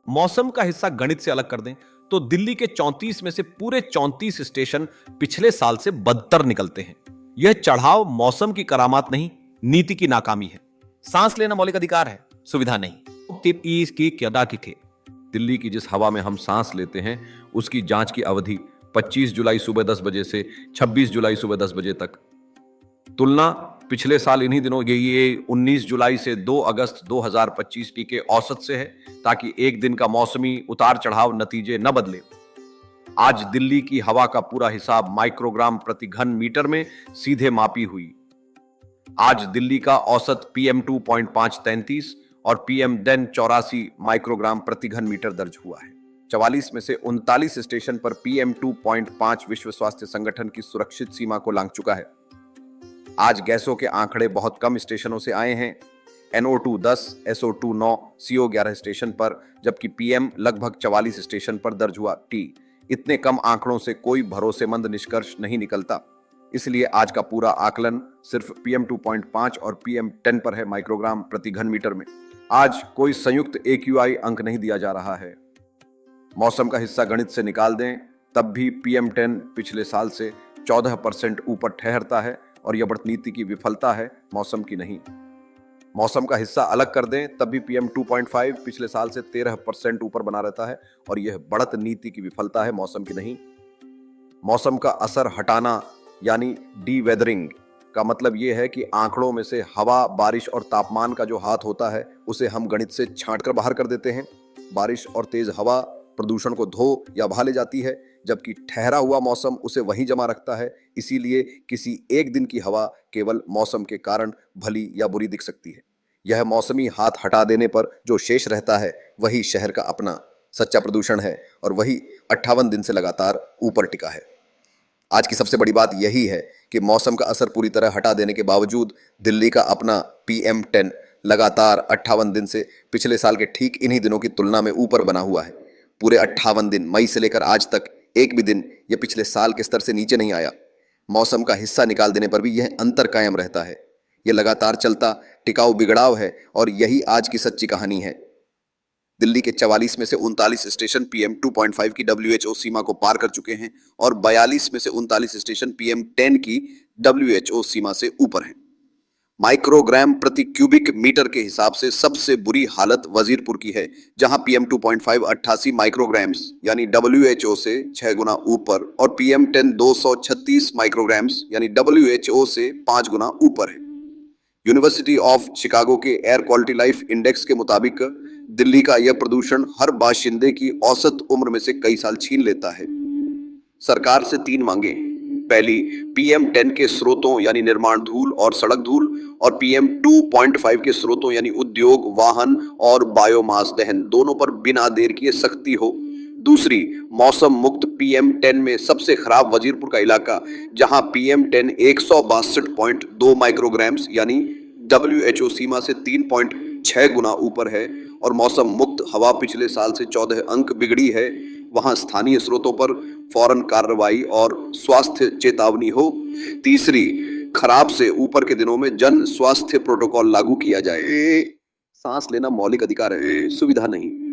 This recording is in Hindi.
मौसम का हिस्सा गणित से अलग कर दें तो दिल्ली के 34 में से पूरे 34 स्टेशन पिछले साल से बदतर निकलते हैं। यह चढ़ाव मौसम की करामात नहीं, नीति की नाकामी है। सांस लेना मौलिक अधिकार है, सुविधा नहीं। दिल्ली की जिस हवा में हम सांस लेते हैं उसकी जांच की अवधि 25 जुलाई सुबह 10 बजे से 26 जुलाई सुबह 10 बजे तक। तुलना पिछले साल इन्हीं दिनों ये 19 जुलाई से 2 अगस्त 2025 के औसत से है, ताकि एक दिन का मौसमी उतार चढ़ाव नतीजे न बदले। आज दिल्ली की हवा का पूरा हिसाब माइक्रोग्राम प्रति घन मीटर में सीधे मापी हुई। आज दिल्ली का औसत PM 2.5 33 और PM10 84 माइक्रोग्राम प्रति घन मीटर दर्ज हुआ है। 44 में से 39 स्टेशन पर PM 2.5 विश्व स्वास्थ्य संगठन की सुरक्षित सीमा को लांघ चुका है। आज गैसों के आंकड़े बहुत कम स्टेशनों से आए हैं। NO2 10, SO2 9, CO 11 स्टेशन पर, जबकि PM लगभग 44 स्टेशन पर दर्ज हुआ। इतने कम आंकड़ों से कोई भरोसेमंद निष्कर्ष नहीं निकलता। इसलिए आज का पूरा आकलन सिर्फ PM 2.5 और PM 10 पर है माइक्रोग्राम प्रति घन मीटर में। आज कोई संयुक्त AQI अंक नहीं दिया जा रहा है। मौसम का हिस्सा गणित से निकाल दें तब भी PM 10 पिछले साल से 14% ऊपर ठहरता है और यह बढ़त नीति की विफलता है, मौसम की नहीं। मौसम का हिस्सा अलग कर दें तब भी PM 2.5 पिछले साल से 13% ऊपर बना रहता है और यह बढ़त नीति की विफलता है, मौसम की नहीं। मौसम का असर हटाना यानी डी-वेदरिंग का मतलब यह है कि आंकड़ों में से हवा, बारिश और तापमान का जो हाथ होता है उसे हम गणित से छांटकर बाहर कर देते हैं। बारिश और तेज हवा प्रदूषण को धो या बहा ले जाती है, जबकि ठहरा हुआ मौसम उसे वहीं जमा रखता है। इसीलिए किसी एक दिन की हवा केवल मौसम के कारण भली या बुरी दिख सकती है। यह मौसमी हाथ हटा देने पर जो शेष रहता है वही शहर का अपना सच्चा प्रदूषण है और वही 58 दिन से लगातार ऊपर टिका है। आज की सबसे बड़ी बात यही है कि मौसम का असर पूरी तरह हटा देने के बावजूद दिल्ली का अपना PM 10 लगातार 58 दिन से पिछले साल के ठीक इन्हीं दिनों की तुलना में ऊपर बना हुआ है। पूरे 58 दिन, मई से लेकर आज तक एक भी दिन यह पिछले साल के स्तर से नीचे नहीं आया। मौसम का हिस्सा निकाल देने पर भी यह अंतर कायम रहता है। यह लगातार चलता टिकाऊ बिगड़ाव है और यही आज की सच्ची कहानी है। दिल्ली के 44 में से 39 स्टेशन PM 2.5 की WHO सीमा को पार कर चुके हैं और 42 में से 39 स्टेशन PM 10 की WHO सीमा से ऊपर हैं। माइक्रोग्राम प्रति क्यूबिक मीटर के हिसाब से सबसे बुरी हालत वजीरपुर की है, जहां PM 2.5 88 माइक्रोग्राम्स यानी WHO से 6 गुना ऊपर और PM 10 236 माइक्रोग्राम्स यानी WHO से 5 गुना ऊपर है। यूनिवर्सिटी ऑफ शिकागो के एयर क्वालिटी लाइफ इंडेक्स के मुताबिक दिल्ली का यह प्रदूषण हर बाशिंदे की औसत उम्र में से कई साल छीन लेता है। सरकार से 3 मांगे। पहली, PM 10 के स्रोतों यानी निर्माण धूल और सड़क धूल और PM 2.5 के स्रोतों यानी उद्योग, वाहन और बायोमास दहन दोनों पर बिना देर किए सख्ती हो। दूसरी, मौसम मुक्त PM 10 में सबसे खराब वजीरपुर का इलाका, जहां PM 10 162.2 माइक्रोग्राम्स यानी WHO सीमा से 3.6 गुना ऊपर है और मौसम मुक्त हवा पिछले साल से 14 अंक बिगड़ी है, वहां स्थानीय स्रोतों पर फौरन कार्रवाई और स्वास्थ्य चेतावनी हो। तीसरी, खराब से ऊपर के दिनों में जन स्वास्थ्य प्रोटोकॉल लागू किया जाए। सांस लेना मौलिक अधिकार है, सुविधा नहीं।